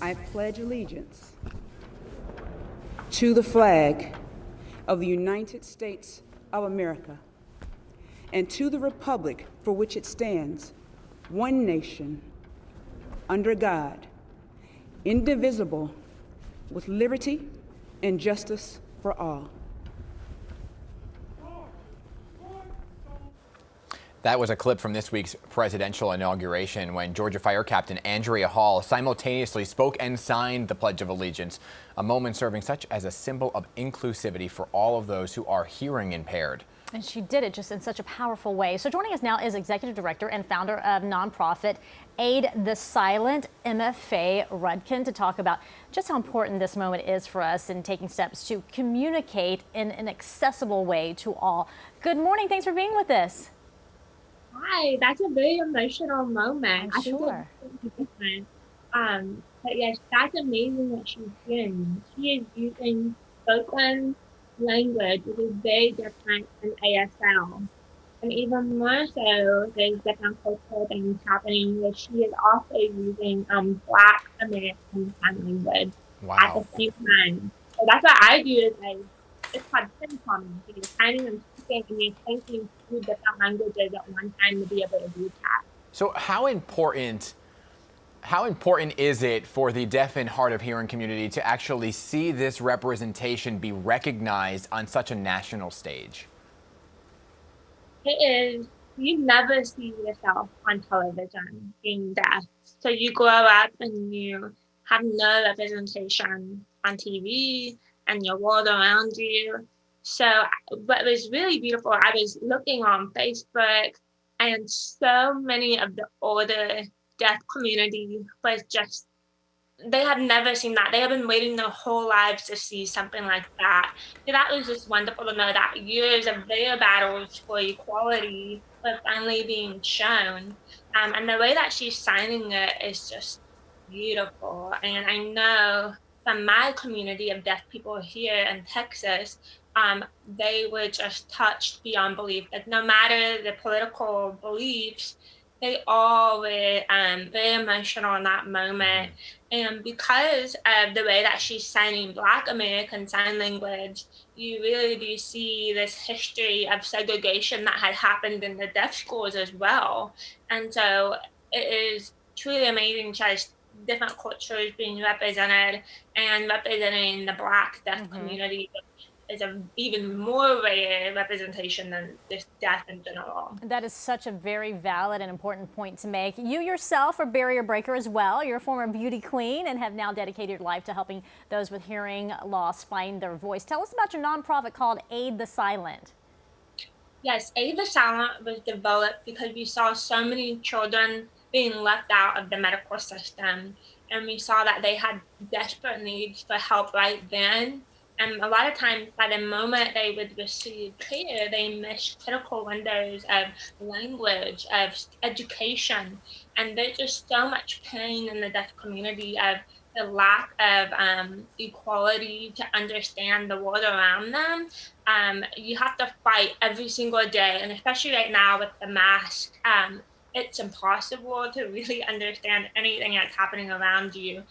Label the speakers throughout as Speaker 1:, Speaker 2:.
Speaker 1: I pledge allegiance to the flag of the United States of America and to the republic for which it stands, one nation, under God, indivisible, with liberty and justice for all.
Speaker 2: That was a clip from this week's presidential inauguration when Georgia Fire Captain Andrea Hall simultaneously spoke and signed the Pledge of Allegiance, a moment serving such as a symbol of inclusivity for all of those who are hearing impaired.
Speaker 3: And she did it just in such a powerful way. So joining us now is Executive Director and founder of nonprofit Aid the Silent, Faye Rudkin, to talk about just how important this moment is for us in taking steps to communicate in an accessible way to all. Good morning. Thanks for being with us.
Speaker 4: Hi, that's a very emotional moment.
Speaker 3: I'm sure.
Speaker 4: Think it's different. But yes, that's amazing what she's doing. She is using spoken language, which is very different than ASL. And even more so, there's different cultural things happening where she is also using Black American Sign Language at the same time. So that's what I do is it's called ping-pong. You're signing and speaking and you're thinking two different languages at one time to be able to do that.
Speaker 2: So how important is it for the deaf and hard of hearing community to actually see this representation be recognized on such a national stage?
Speaker 4: It is, you never see yourself on television being deaf. So you grow up and you have no representation on TV and your world around you. So what was really beautiful, I was looking on Facebook and so many of the older deaf community was just, they have never seen that. They have been waiting their whole lives to see something like that. So that was just wonderful to know that years of their battles for equality were finally being shown. And the way that she's signing it is just beautiful. And I know from my community of deaf people here in Texas, they were just touched beyond belief. Like no matter the political beliefs, they all were very emotional in that moment. And because of the way that she's signing Black American Sign Language, you really do see this history of segregation that had happened in the deaf schools as well. And so it is truly amazing just different cultures being represented and representing the Black deaf community is an even more rare representation than just deaf in general.
Speaker 3: That is such a very valid and important point to make. You yourself are barrier breaker as well. You're a former beauty queen and have now dedicated your life to helping those with hearing loss find their voice. Tell us about your nonprofit called Aid the Silent.
Speaker 4: Yes, Aid the Silent was developed because we saw so many children being left out of the medical system. And we saw that they had desperate needs for help right then. And a lot of times, by the moment they would receive care, they missed critical windows of language, of education. And there's just so much pain in the deaf community of the lack of equality to understand the world around them. You have to fight every single day. And especially right now with the mask, it's impossible to really understand anything that's happening around you.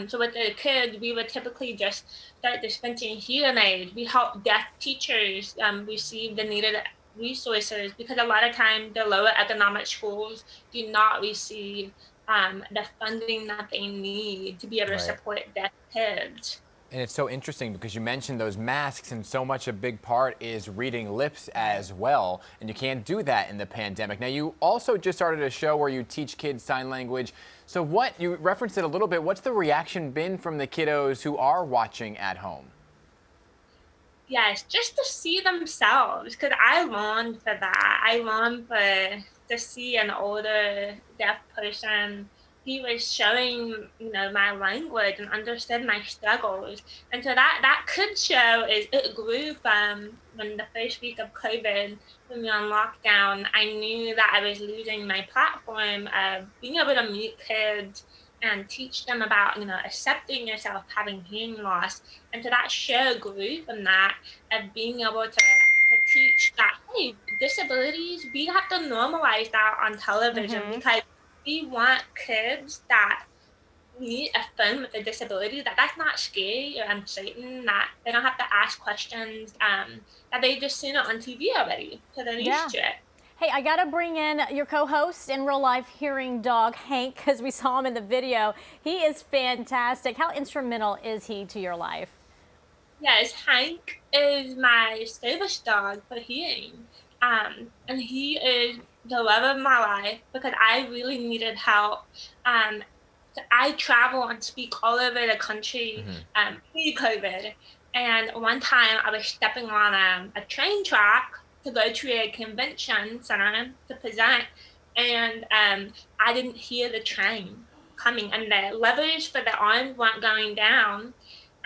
Speaker 4: So with the kids, we would typically just start dispensing hearing aids. We help deaf teachers receive the needed resources because a lot of times the lower economic schools do not receive the funding that they need to be able to support deaf kids.
Speaker 2: And it's so interesting because you mentioned those masks, and so much a big part is reading lips as well. And you can't do that in the pandemic. Now, you also just started a show where you teach kids sign language. So you referenced it a little bit. What's the reaction been from the kiddos who are watching at home?
Speaker 4: Yes, just to see themselves, because I long for that. I long to see an older deaf person. He was showing, my language and understood my struggles. And so that could show it grew from when the first week of COVID, when we were on lockdown, I knew that I was losing my platform of being able to meet kids and teach them about, accepting yourself having hearing loss. And so that show grew from that of being able to teach that, hey, disabilities, we have to normalize that on television because we want kids that meet a friend with a disability, that's not scary or uncertain, that they don't have to ask questions, that they've just seen it on TV already, so they're
Speaker 3: Yeah.
Speaker 4: used to it.
Speaker 3: Hey, I gotta bring in your co-host and real life hearing dog, Hank, because we saw him in the video. He is fantastic. How instrumental is he to your life?
Speaker 4: Yes, Hank is my service dog for hearing. And he is the love of my life because I really needed help. I travel and speak all over the country pre-COVID. And one time I was stepping on a train track to go to a convention center to present. And I didn't hear the train coming, and the levers for the arms weren't going down.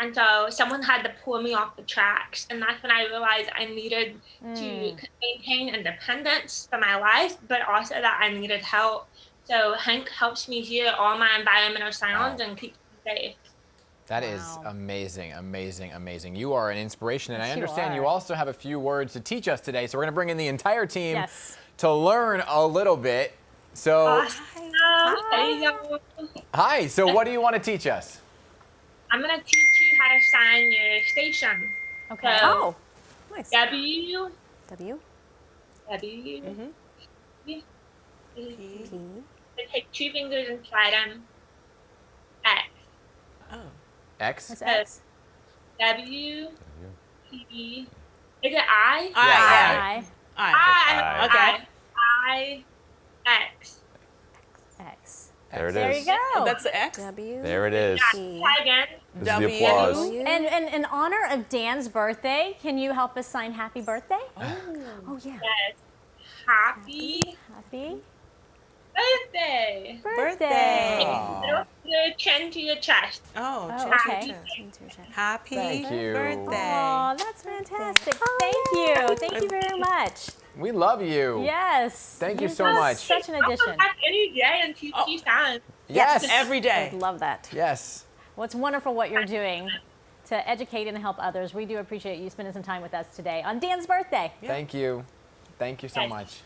Speaker 4: And so someone had to pull me off the tracks. And that's when I realized I needed to maintain independence for my life, but also that I needed help. So Hank helps me hear all my environmental sounds and keeps me safe.
Speaker 2: That is
Speaker 3: Wow.
Speaker 2: amazing, amazing, amazing. You are an inspiration, and I
Speaker 3: Yes, you
Speaker 2: understand you
Speaker 3: are.
Speaker 2: also have a few words to teach us today. So we're going to bring in the entire team
Speaker 3: Yes.
Speaker 2: to learn a little bit. So,
Speaker 4: Awesome. Hey, y'all.
Speaker 2: hi. So what do you want to teach us?
Speaker 4: I'm going to teach you how to sign your station.
Speaker 3: Okay.
Speaker 4: So,
Speaker 5: Oh, nice.
Speaker 4: W,
Speaker 3: W.
Speaker 4: W, E,
Speaker 5: P.
Speaker 4: so take two fingers and slide them. X,
Speaker 5: Oh.
Speaker 2: X?
Speaker 3: That's X.
Speaker 4: W, P, is it I?
Speaker 5: I.
Speaker 3: I.
Speaker 5: I. Okay.
Speaker 4: I, X.
Speaker 3: X.
Speaker 6: There it
Speaker 3: There
Speaker 6: is.
Speaker 3: you go.
Speaker 5: That's the X.
Speaker 6: There it is.
Speaker 4: Try again.
Speaker 6: This is
Speaker 5: W.
Speaker 6: the applause.
Speaker 3: And in honor of Dan's birthday, can you help us sign happy birthday? Oh yeah.
Speaker 4: Yes. Happy
Speaker 3: Happy
Speaker 4: birthday.
Speaker 5: Birthday.
Speaker 4: Little chin to your chest.
Speaker 5: Oh,
Speaker 3: Oh,
Speaker 5: change
Speaker 3: okay.
Speaker 5: it to- Happy
Speaker 2: Thank you.
Speaker 5: birthday.
Speaker 3: Oh, that's fantastic. Thank you. Thank you very much.
Speaker 2: We love you.
Speaker 3: Yes.
Speaker 2: Thank you
Speaker 3: This
Speaker 2: so
Speaker 3: was
Speaker 2: much.
Speaker 3: Such an
Speaker 4: I'll
Speaker 3: addition.
Speaker 4: come back any day and teach you signs.
Speaker 2: Yes.
Speaker 5: Every day.
Speaker 3: I'd love that.
Speaker 2: Yes.
Speaker 3: Well, it's wonderful what you're doing to educate and help others. We do appreciate you spending some time with us today on Dan's birthday.
Speaker 2: Thank you. Thank you so
Speaker 4: Yes.
Speaker 2: much.